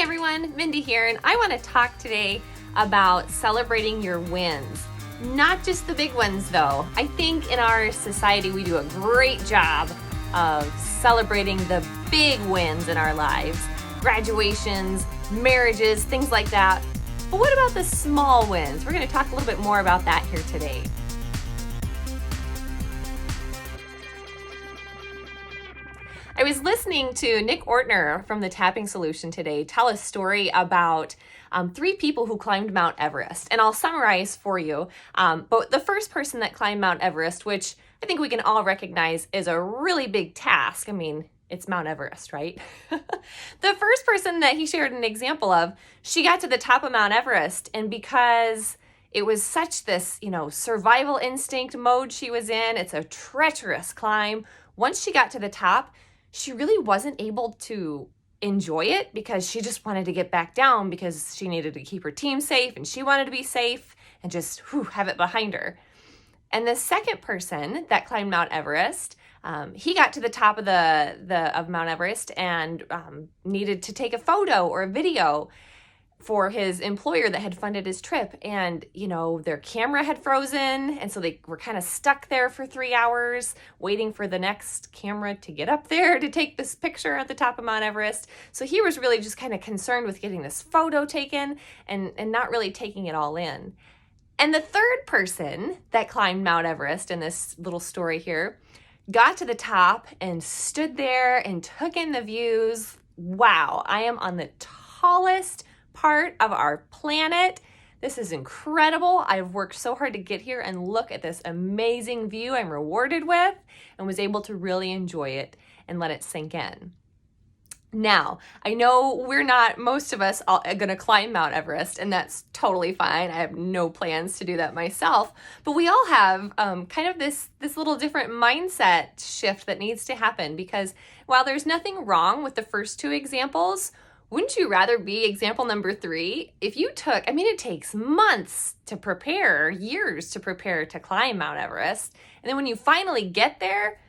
everyone, Mindy here, and I want to talk today about celebrating your wins. Not just the big ones though. I think in our society we do a great job of celebrating the big wins in our lives. Graduations, marriages, things like that. But what about the small wins? We're going to talk a little bit more about that here today. I was listening to Nick Ortner from the Tapping Solution today tell a story about 3 people who climbed Mount Everest. And I'll summarize for you. But the first person that climbed Mount Everest, which I think we can all recognize is a really big task. I mean, it's Mount Everest, right? The first person that he shared an example of, she got to the top of Mount Everest, and because it was such this, survival instinct mode she was in, it's a treacherous climb. Once she got to the top, she really wasn't able to enjoy it because she just wanted to get back down because she needed to keep her team safe and she wanted to be safe and just have it behind her. And the second person that climbed Mount Everest, he got to the top of of Mount Everest and needed to take a photo or a video for his employer that had funded his trip. And, their camera had frozen. And so they were kind of stuck there for 3 hours waiting for the next camera to get up there to take this picture at the top of Mount Everest. So he was really just kind of concerned with getting this photo taken and not really taking it all in. And the third person that climbed Mount Everest in this little story here got to the top and stood there and took in the views. Wow, I am on the tallest part of our planet. This is incredible. I've worked so hard to get here and look at this amazing view I'm rewarded with, and was able to really enjoy it and let it sink in. Now, I know most of us are going to climb Mount Everest, and that's totally fine. I have no plans to do that myself, but we all have kind of this little different mindset shift that needs to happen, because while there's nothing wrong with the first 2 examples, wouldn't you rather be example number 3? If you it takes months to prepare, years to prepare to climb Mount Everest. And then when you finally get there,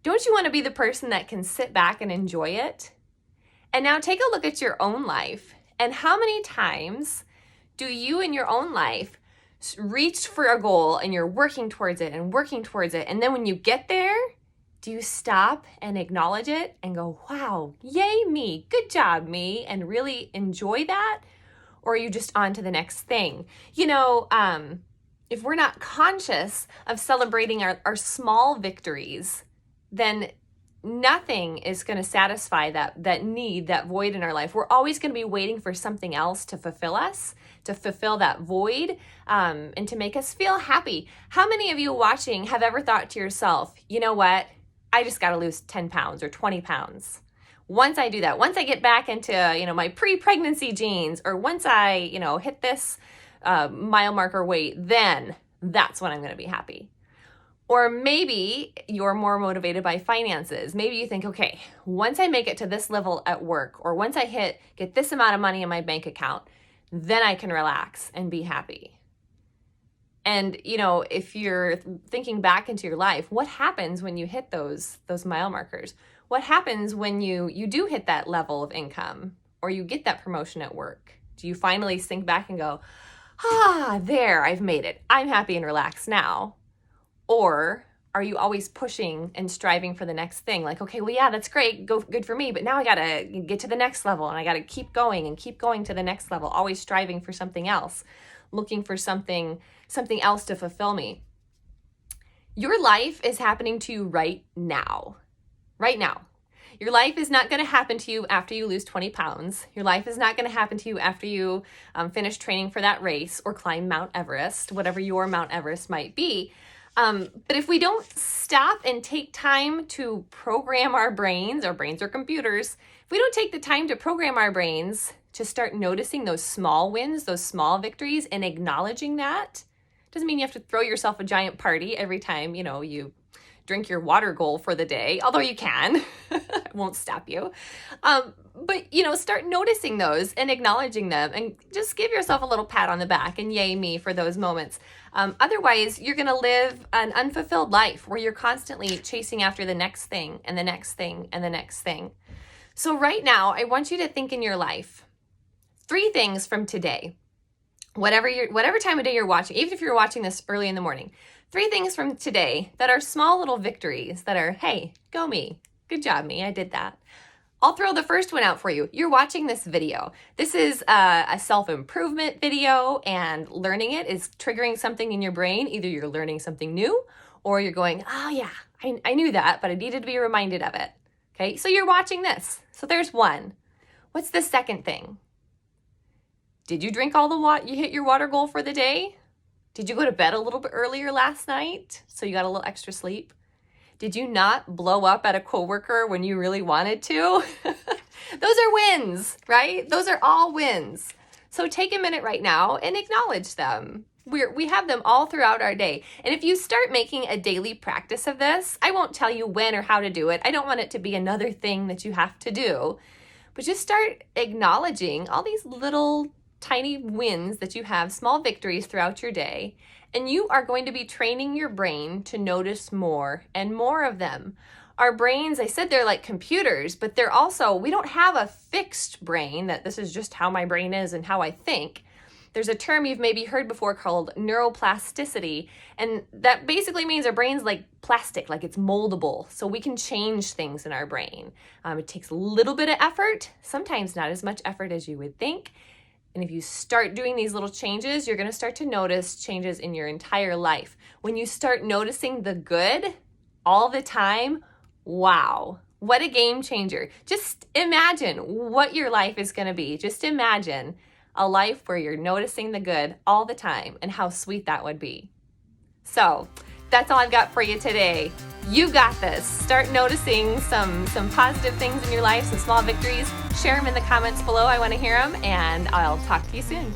don't you want to be the person that can sit back and enjoy it? And now take a look at your own life. And how many times do you in your own life reach for a goal and you're working towards it? And then when you get there, do you stop and acknowledge it and go, wow, yay me, good job me, and really enjoy that? Or are you just on to the next thing? If we're not conscious of celebrating our small victories, then nothing is going to satisfy that need, that void in our life. We're always going to be waiting for something else to fulfill us, to fulfill that void, and to make us feel happy. How many of you watching have ever thought to yourself, you know what? I just got to lose 10 pounds or 20 pounds. Once I do that, once I get back into, my pre-pregnancy jeans, or once I, hit this mile marker weight, then that's when I'm going to be happy. Or maybe you're more motivated by finances. Maybe you think, okay, once I make it to this level at work, or once I get this amount of money in my bank account, then I can relax and be happy. And, if you're thinking back into your life, what happens when you hit those mile markers? What happens when you do hit that level of income, or you get that promotion at work? Do you finally sink back and go, there, I've made it. I'm happy and relaxed now. Or are you always pushing and striving for the next thing? Like, okay, well, yeah, that's great. Good for me. But now I got to get to the next level, and I got to keep going to the next level, always striving for something else, looking for something else to fulfill me. Your life is happening to you right now. Right now. Your life is not going to happen to you after you lose 20 pounds. Your life is not going to happen to you after you finish training for that race or climb Mount Everest, whatever your Mount Everest might be. But if we don't stop and take time to program our brains are computers, if we don't take the time to program our brains to start noticing those small wins, those small victories, and acknowledging that, doesn't mean you have to throw yourself a giant party every time, you drink your water goal for the day, although you can. I won't stop you. But, start noticing those and acknowledging them, and just give yourself a little pat on the back and yay me for those moments. Otherwise, you're going to live an unfulfilled life where you're constantly chasing after the next thing and the next thing and the next thing. So right now, I want you to think in your life, 3 things from today. Whatever time of day you're watching, even if you're watching this early in the morning, 3 things from today that are small little victories that are, hey, go me. Good job, me. I did that. I'll throw the first one out for you. You're watching this video. This is a self-improvement video, and learning it is triggering something in your brain. Either you're learning something new, or you're going, oh yeah, I knew that, but I needed to be reminded of it. Okay, so you're watching this. So there's one. What's the second thing? Did you drink all the water? You hit your water goal for the day? Did you go to bed a little bit earlier last night so you got a little extra sleep? Did you not blow up at a coworker when you really wanted to? Those are wins, right? Those are all wins. So take a minute right now and acknowledge them. We have them all throughout our day. And if you start making a daily practice of this, I won't tell you when or how to do it. I don't want it to be another thing that you have to do. But just start acknowledging all these little tiny wins that you have, small victories throughout your day. And you are going to be training your brain to notice more and more of them. Our brains, I said they're like computers, but they're also, we don't have a fixed brain that this is just how my brain is and how I think. There's a term you've maybe heard before called neuroplasticity, and that basically means our brain's like plastic, like it's moldable, so we can change things in our brain. It takes a little bit of effort, sometimes not as much effort as you would think. And if you start doing these little changes, you're going to start to notice changes in your entire life. When you start noticing the good all the time, wow, what a game changer. Just imagine what your life is going to be. Just imagine a life where you're noticing the good all the time and how sweet that would be. So that's all I've got for you today. You got this. Start noticing some positive things in your life, some small victories. Share them in the comments below. I want to hear them, and I'll talk to you soon.